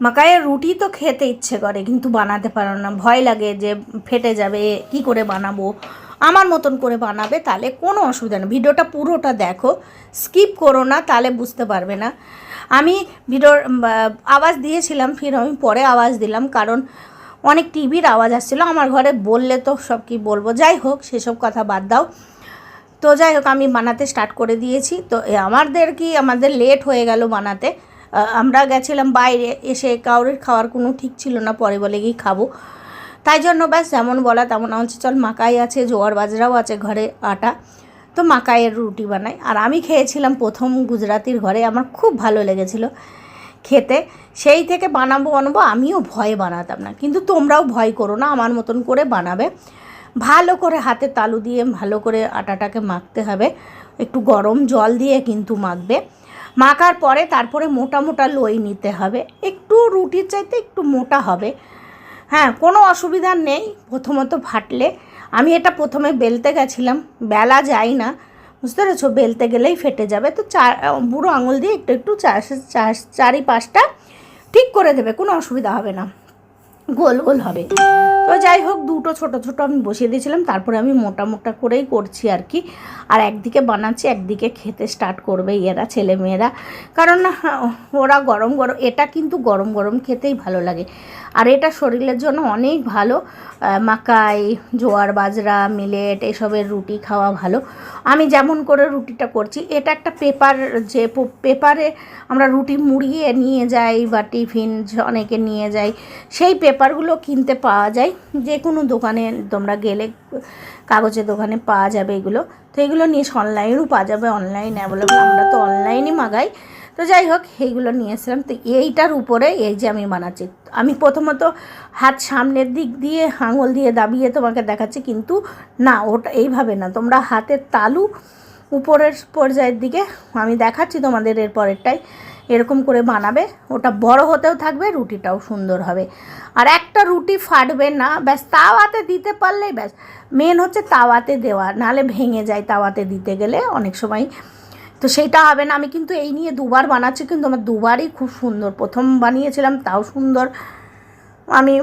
মাকাইয়ের রুটি তো খেতে ইচ্ছে করে কিন্তু বানাতে পারো না, ভয় লাগে যে ফেটে যাবে, কি করে বানাবো। আমার মতন করে বানাবে, তাহলে কোনো অসুবিধা নেই। ভিডিওটা পুরোটা দেখো, স্কিপ করো না, তাহলে বুঝতে পারবে না। আমি ভিডিওর আওয়াজ দিয়েছিলাম, ফির আমি পরে আওয়াজ দিলাম, কারণ অনেক টিভির আওয়াজ আসছিলো আমার ঘরে। বললে তো সব কি বলবো, যাই হোক সেসব কথা বাদ দাও। তো যাই হোক আমি বানাতে স্টার্ট করে দিয়েছি। তো আমাদের লেট হয়ে গেল বানাতে। আমরা গেছিলাম বাইরে, এসে কাউরের খাওয়ার কোনো ঠিক ছিল না, পরে বলে গিয়ে খাবো। তাই জন্য ব্যাস যেমন বলা তেমন হচ্ছে, চল মাকাই আছে, জোয়ার বাজরাও আছে ঘরে আটা, তো মাকাইয়ের রুটি বানাই। আর আমি খেয়েছিলাম প্রথম গুজরাতির ঘরে, আমার খুব ভালো লেগেছিলো খেতে। সেই থেকে বানাবো আমিও ভয়ে বানাতাম না, কিন্তু তোমরাও ভয় করো না, আমার মতন করে বানাবে। ভালো করে হাতে তালু দিয়ে ভালো করে আটাটাকে মাখতে হবে, একটু গরম জল দিয়ে কিন্তু মাখবে। মাখার পরে তারপরে মোটা মোটা লই নিতে হবে, একটু রুটির চাইতে একটু মোটা হবে। হ্যাঁ, কোনো অসুবিধা নেই প্রথমত ফাটলে। আমি এটা প্রথমে বেলতে গেছিলাম, বেলা যায় না, বুঝতে পেরেছো, বেলতে গেলেই ফেটে যাবে। তো বুড়ো আঙুল দিয়ে একটু একটু চারিপাশটা ঠিক করে দেবে, কোনো অসুবিধা হবে না, গোল গোল হবে। তো যাই হোক, দুটো ছোট ছোট আমি বসিয়ে দিয়েছিলাম, তারপরে আমি মোটা মোটা করেই করছি আর কি। আর একদিকে বানাচ্ছি, একদিকে খেতে স্টার্ট করবে এরা ছেলেমেয়েরা, কারণ ওরা গরম গরম, এটা কিন্তু গরম গরম খেতেই ভালো লাগে। আর এটা শরীরের জন্য অনেক ভালো। মাকাই, জোয়ার বাজরা, মিলেট এসবের রুটি খাওয়া ভালো। আমি যেমন করে রুটিটা করছি, এটা একটা পেপার, যে পেপারে আমরা রুটি মুড়িয়ে নিয়ে যাই বা টিফিন অনেকে নিয়ে যাই, সেই পেপারগুলো কিনতে পাওয়া যায় যে কোনো দোকানে, তোমরা গেলে কাগজের দোকানে পাওয়া যাবে এগুলো। তো এগুলো নিয়ে অনলাইনেও পাওয়া যাবে, অনলাইন অ্যাভেলেবল, আমরা তো অনলাইনই মাগাই। তো যাই হোক এইগুলো নিয়ে এসেছিলাম। তো এইটার উপরে এই যে আমি বানাচ্ছি, আমি প্রথমত হাত সামনের দিক দিয়ে আঙুল দিয়ে দাবিয়ে তোমাকে দেখাচ্ছি, কিন্তু না, ওটা এইভাবে না, তোমরা হাতের তালু উপরের পর্যায়ের দিকে আমি দেখাচ্ছি তোমাদের, এর পরেরটাই এরকম করে বানাবে। ওটা বড় হতেও থাকবে, রুটিটাও সুন্দর হবে। আর একটা রুটি ফাটবে না, ব্যাস তাওয়াতে দিতে পারলেই ব্যাস। মেন হচ্ছে তাওয়াতে দেওয়া, নাহলে ভেঙে যায় তাওয়াতে দিতে গেলে অনেক সময়, তো সেইটা হবে না। আমি কিন্তু এই নিয়ে দুবার বানাচ্ছি, কিন্তু আমার দুবারই খুব সুন্দর। প্রথম বানিয়েছিলাম তাও সুন্দর, আমি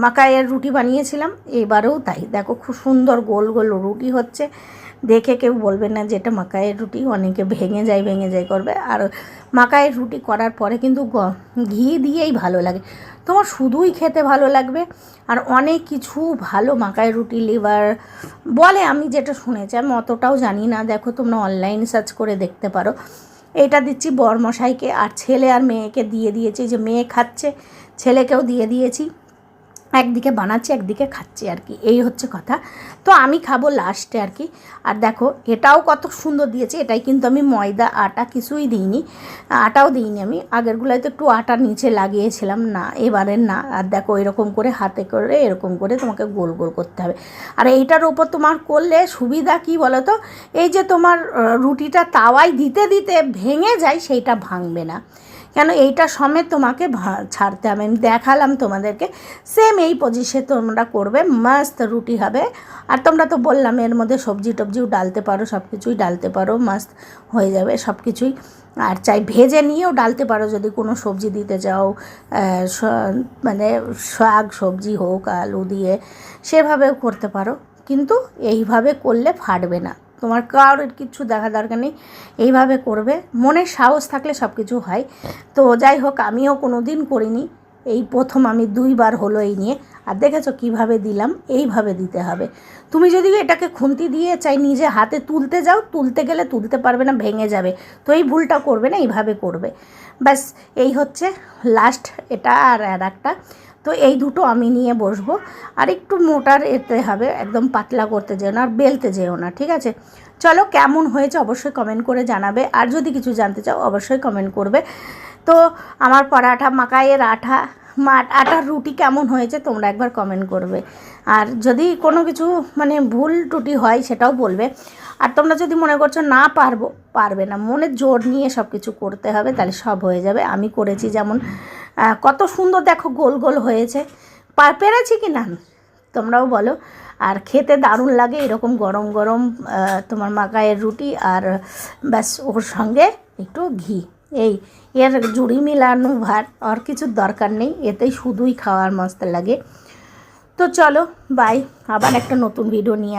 মাকাইয়ের রুটি বানিয়েছিলাম, এবারেও তাই। দেখো খুব সুন্দর গোল গোল রুটি হচ্ছে, দেখে কেউ বলবে না যে এটা মাকাইয়ের রুটি। অনেকে ভেঙে যায় করবে। আর মাকাইয়ের রুটি করার পরে কিন্তু ঘি দিয়েই ভালো লাগে, তোমার শুধুই খেতে ভালো লাগবে। আর অনেক কিছু ভালো মাকাইয়ের রুটি লিভার বলে, আমি যেটা শুনেছি, আমি অতটাও জানি না। দেখো তোমরা অনলাইন সার্চ করে দেখতে পারো। এটা দিচ্ছি বরমশাইকে, আর ছেলে আর মেয়েকে দিয়ে দিয়েছি, যে মেয়ে খাচ্ছে, ছেলেকেও দিয়ে দিয়েছি। একদিকে বানাচ্ছি একদিকে খাচ্ছি আর কি, এই হচ্ছে কথা। তো আমি খাবো লাস্টে আর কি। আর দেখো এটাও কত সুন্দর দিয়েছে, এটাই কিন্তু আমি ময়দা আটা কিছুই দিইনি, আটাও দিইনি। আমি আগেরগুলোয় তো একটু আটা নিচে লাগিয়েছিলাম, না এবারের না। আর দেখো এরকম করে হাতে করে এরকম করে তোমাকে গোল গোল করতে হবে। আর এইটার ওপর তোমার করলে সুবিধা কি বলো তো, এই যে তোমার রুটিটা তাওয়ায় দিতে দিতে ভেঙে যায়, সেইটা ভাঙবে না, কেন এইটা সমেত তোমাকে ছাড়তে হবে। আমি দেখালাম তোমাদেরকে, সেম এই পজিশনে তোমরা করবে, মাস্ত রুটি হবে। আর তোমরা তো বললাম এর মধ্যে সবজি টবজিও ডালতে পারো, সব কিছুই ডালতে পারো, মাস্ত হয়ে যাবে সব কিছুই। আর চাই ভেজে নিয়েও ডালতে পারো, যদি কোনো সবজি দিতে চাও, মানে শাক সবজি হোক আলু দিয়ে, সেভাবেও করতে পারো। কিন্তু এইভাবে করলে ফাটবে না, তোমার কারোর কিচ্ছু দেখা দরকার নেই, এইভাবে করবে। মনের সাহস থাকলে সব কিছু হয়। তো যাই হোক, আমিও কোনো দিন করিনি, এই প্রথম আমি 2বার হলো এই নিয়ে। আর দেখেছো কীভাবে দিলাম, এইভাবে দিতে হবে। তুমি যদি এটাকে খুন্তি দিয়ে চাই নিজে হাতে তুলতে যাও, তুলতে গেলে তুলতে পারবে না, ভেঙে যাবে। তো এই ভুলটা করবে না, এইভাবে করবে। ব্যাস এই হচ্ছে লাস্ট, এটা আর একটা। তো এই দুটো আমি নিয়ে বসবো। আর একটু মোটার এতে হবে, একদম পাতলা করতে যেও না, আর বেলতে যেও না, ঠিক আছে? চলো, কেমন হয়েছে অবশ্যই কমেন্ট করে জানাবে। আর যদি কিছু জানতে চাও অবশ্যই কমেন্ট করবে। তো আমার পরাঠা, মাকাইয়ের আটার রুটি কেমন হয়েছে তোমরা একবার কমেন্ট করবে। আর যদি কোনো কিছু মানে ভুল ত্রুটি হয় সেটাও বলবে। আর তোমরা যদি মনে করছো না পারবে না, মনের জোর নিয়ে সব কিছু করতে হবে, তাহলে সব হয়ে যাবে। আমি করেছি যেমন, কত সুন্দর দেখো গোল গোল হয়েছে। পেরেছি কি না তোমরাও বলো। আর খেতে দারুণ লাগে এরকম গরম গরম তোমার মাকাইয়ের রুটি, আর ব্যাস ওর সঙ্গে একটু ঘি। এই এর জুড়ি মিলানো ভাত আর কিছুর দরকার নেই, এতেই শুধুই খাওয়ার মস্ত লাগে। তো চলো বাই, আবার একটা নতুন ভিডিও নিয়ে